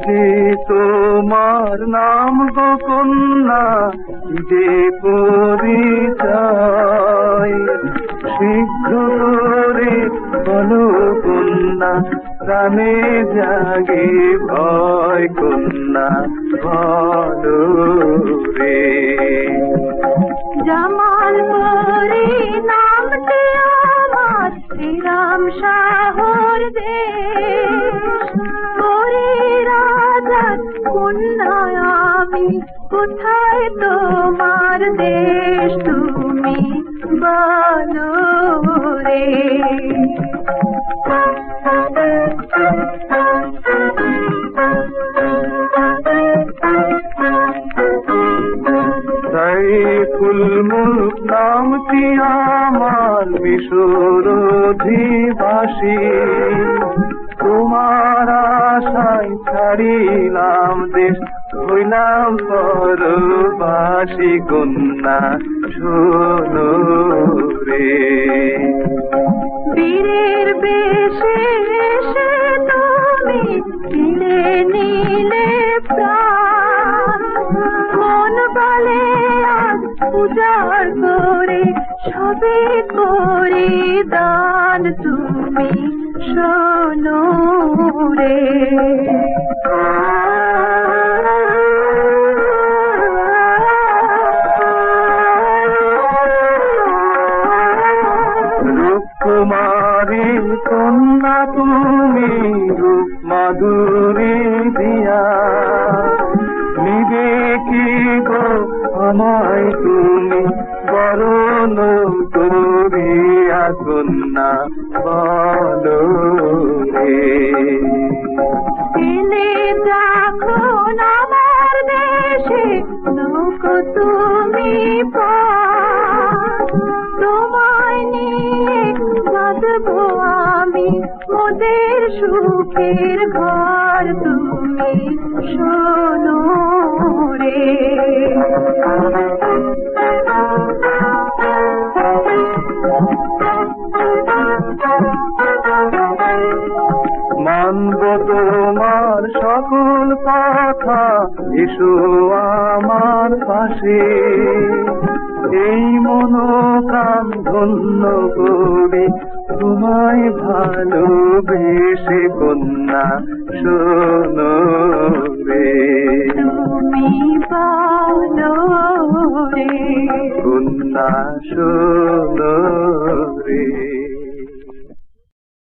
যে তোমার নাম গো কন্যা, যে পরিচয় শীঘ্র করে বলো কন্যা, প্রাণে জাগে ভয় কন্যা বলো রে। জামালপুরী নামটি আমার শ্রীরাম শাহর দেশ, ওরে রাজার কন্যা আমি, কোথায় তোমার দেশ তুমি বলো রে। সাইফুল মুলক নামটি আমার মিশর অধিবাসী, তোমার আশায় ছাড়িলাম দেশ, হইলাম পরবাসী কন্যা শোনো রে। বীরের বেশে এসে তুমি কিনে নিলে প্রাণ, মন বলে আজ উজাড় করে সবে করে দান তুমি শোনো রে। রূপকুমারী কন্যা তুমি, রূপ মাধুরী দিয়া, নিবে কি গো আমায় তুমি বরণ করিয়া কন্যা বলো রে। এলে যখন আমার দেশে নৌকো তুমি তোমায় নিয়ে বাঁধবো আমি মোদের সুখের ঘর তুমি শোনো রে। মানব তোমার সকল কথা, এসো আমার পাশে, এই মনোকাম ধন্য করে তোমায় ভালোবেসে কন্যা শোনো রে। তুমি বলো রে কন্যা শোনো রে।